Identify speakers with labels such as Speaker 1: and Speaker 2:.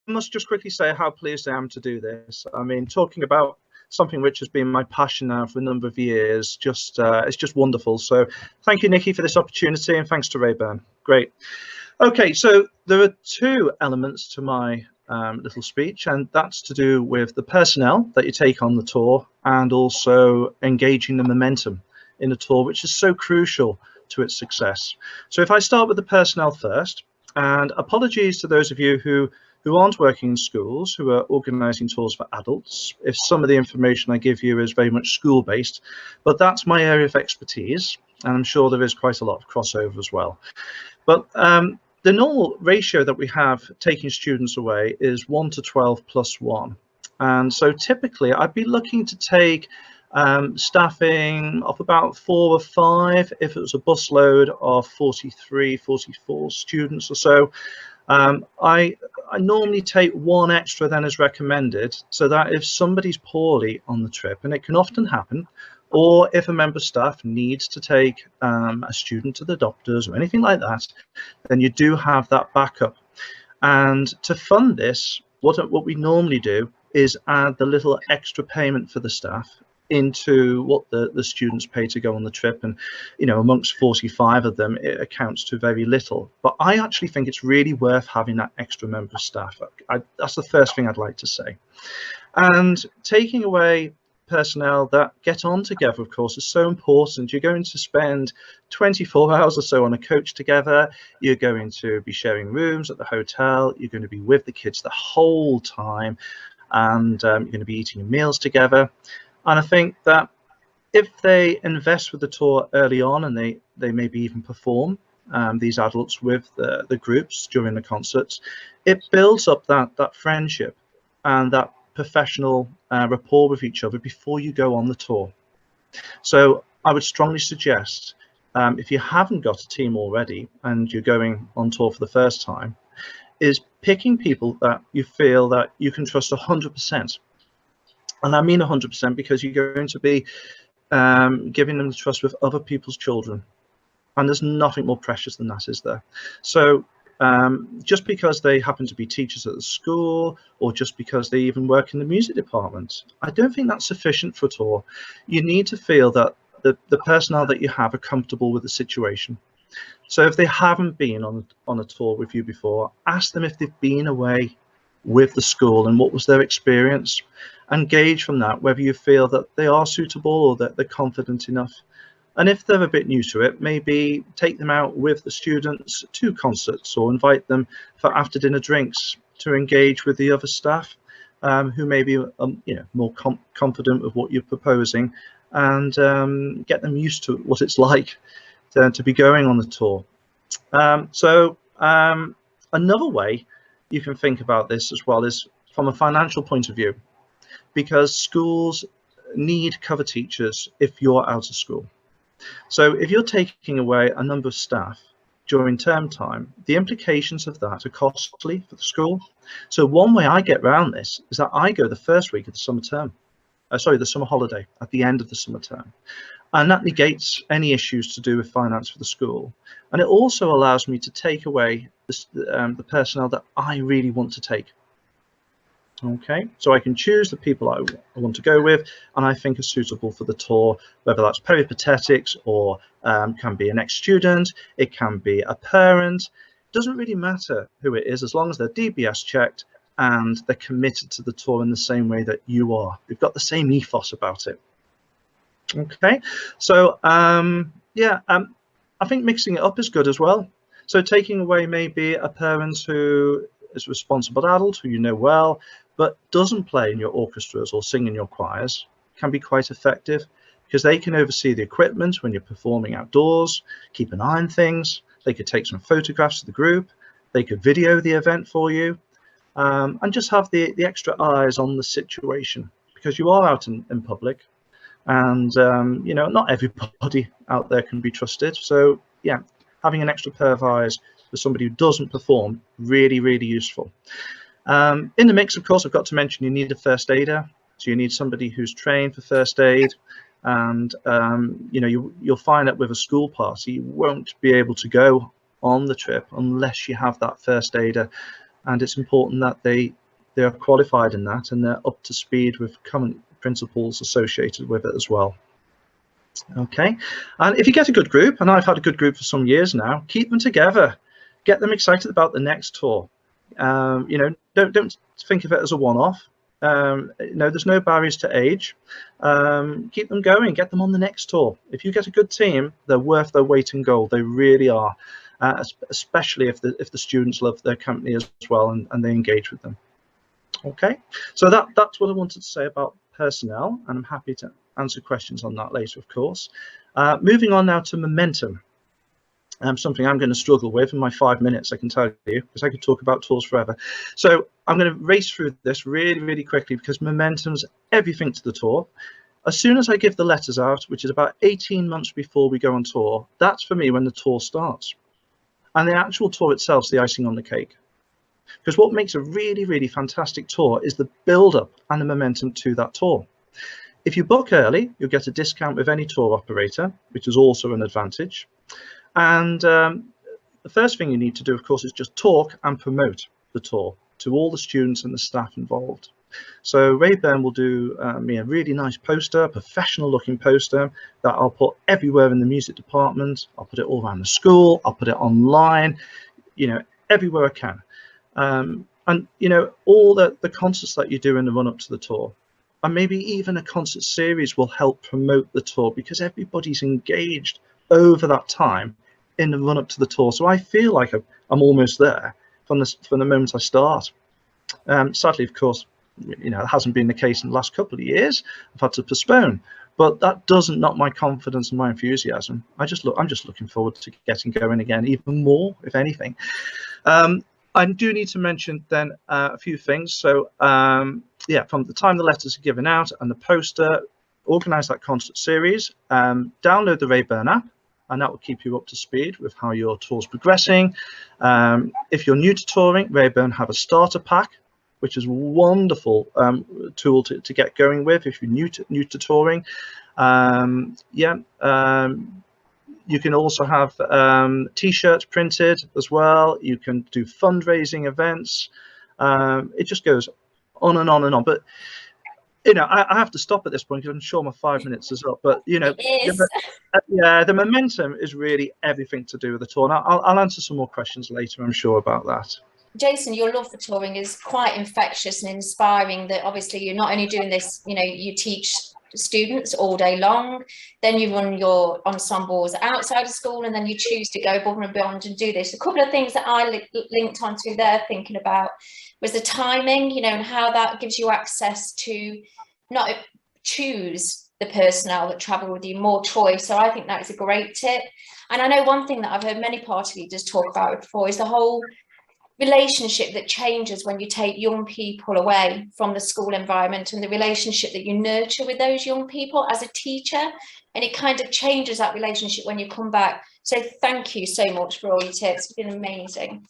Speaker 1: must just quickly say how pleased I am to do this. I mean, talking about something which has been my passion now for a number of years, it's just wonderful. So thank you, Nikki, for this opportunity, and thanks to Rayburn. Great. Okay, so there are two elements to my little speech, and that's to do with the personnel that you take on the tour and also engaging the momentum in the tour, which is so crucial to its success. So if I start with the personnel first, and apologies to those of you who aren't working in schools, who are organising tours for adults, if some of the information I give you is very much school-based, but that's my area of expertise, and I'm sure there is quite a lot of crossover as well. But the normal ratio that we have taking students away is 1 to 12 plus 1. And so typically I'd be looking to take staffing of about 4 or 5 if it was a bus load of 43, 44 students or so. I normally take 1 extra than is recommended, so that if somebody's poorly on the trip, and it can often happen, or if a member of staff needs to take a student to the doctors or anything like that, then you do have that backup. And to fund this, what we normally do is add the little extra payment for the staff into what the students pay to go on the trip, and amongst 45 of them it accounts to very little, but I actually think it's really worth having that extra member of staff. That's the first thing I'd like to say. And taking away personnel that get on together, of course, is so important. You're going to spend 24 hours or so on a coach together. You're going to be sharing rooms at the hotel. You're going to be with the kids the whole time, and you're going to be eating meals together. And I think that if they invest with the tour early on, and they maybe even perform these adults with the groups during the concerts, it builds up that friendship and that professional rapport with each other before you go on the tour. So I would strongly suggest, if you haven't got a team already and you're going on tour for the first time, is picking people that you feel that you can trust 100%. And I mean 100% because you're going to be giving them the trust with other people's children. And there's nothing more precious than that, is there? So just because they happen to be teachers at the school, or just because they even work in the music department, I don't think that's sufficient for a tour. You need to feel that the personnel that you have are comfortable with the situation. So if they haven't been on a tour with you before, ask them if they've been away with the school and what was their experience, and gauge from that whether you feel that they are suitable or that they're confident enough. And if they're a bit new to it, maybe take them out with the students to concerts, or invite them for after dinner drinks to engage with the other staff who may be more confident with what you're proposing, and get them used to what it's like to be going on the tour. Another way you can think about this as well is from a financial point of view, because schools need cover teachers if you're out of school. So if you're taking away a number of staff during term time, the implications of that are costly for the school. So one way I get around this is that I go the first week of the summer term, the summer holiday at the end of the summer term. And that negates any issues to do with finance for the school. And it also allows me to take away the personnel that I really want to take. Okay, so I can choose the people I want to go with and I think are suitable for the tour, whether that's peripatetics or can be an ex-student, it can be a parent. It doesn't really matter who it is, as long as they're DBS checked and they're committed to the tour in the same way that you are. They've got the same ethos about it. Okay, so I think mixing it up is good as well. So taking away maybe a parent who is a responsible adult who you know well, but doesn't play in your orchestras or sing in your choirs, can be quite effective, because they can oversee the equipment when you're performing outdoors, keep an eye on things. They could take some photographs of the group, they could video the event for you, and just have the extra eyes on the situation, because you are out in public, and not everybody out there can be trusted. So yeah, having an extra pair of eyes for somebody who doesn't perform, really, really useful. In the mix, of course, I've got to mention you need a first aider. So you need somebody who's trained for first aid. And, you'll find that with a school party, you won't be able to go on the trip unless you have that first aider and it's important that they are qualified in that and they're up to speed with current principles associated with it as well. Okay, and if you get a good group, and I've had a good group for some years now, keep them together, get them excited about the next tour. You know, don't think of it as a one-off. You know, there's no barriers to age. Keep them going, get them on the next tour. If you get a good team, they're worth their weight in gold. They really are, especially if the students love their company as well and they engage with them. Okay, so that's what I wanted to say about personnel, and I'm happy to answer questions on that later, of course. Moving on now to momentum. Something I'm going to struggle with in my 5 minutes, I can tell you, because I could talk about tours forever. So I'm going to race through this really, really quickly, because momentum's everything to the tour. As soon as I give the letters out, which is about 18 months before we go on tour, that's for me when the tour starts. And the actual tour itself is the icing on the cake. Because what makes a really, really fantastic tour is the build-up and the momentum to that tour. If you book early, you'll get a discount with any tour operator, which is also an advantage. And the first thing you need to do, of course, is just talk and promote the tour to all the students and the staff involved. So Rayburn will do me a really nice poster, professional looking poster that I'll put everywhere in the music department. I'll put it all around the school. I'll put it online, you know, everywhere I can. And, you know, all the concerts that you do in the run up to the tour, and maybe even a concert series, will help promote the tour, because everybody's engaged over that time in the run up to the tour. So I feel like I'm almost there from the moment I start. Sadly, of course, you know, it hasn't been the case in the last couple of years. I've had to postpone, but that doesn't knock my confidence and my enthusiasm. I'm just looking forward to getting going again, even more, if anything. I do need to mention then a few things. So yeah, from the time the letters are given out and the poster, organise that concert series, download the Rayburn app, and that will keep you up to speed with how your tour's progressing. If you're new to touring, Rayburn have a starter pack, which is a wonderful tool to get going with if you're new to touring. You can also have t-shirts printed as well. You can do fundraising events. It just goes on and on and on. But you know, I have to stop at this point because I'm sure my 5 minutes is up. But you know, yeah, the momentum is really everything to do with the tour. And I'll answer some more questions later, I'm sure, about that.
Speaker 2: Jason, your love for touring is quite infectious and inspiring. That obviously you're not only doing this, you know, you teach students all day long, then you run your ensembles outside of school, and then you choose to go above and beyond and do this. A couple of things that I linked onto there thinking about was the timing, you know, and how that gives you access to not choose the personnel that travel with you, more choice. So I think that is a great tip. And I know one thing that I've heard many party leaders talk about before is the whole relationship that changes when you take young people away from the school environment, and the relationship that you nurture with those young people as a teacher, and it kind of changes that relationship when you come back. So thank you so much for all your tips. It's been amazing.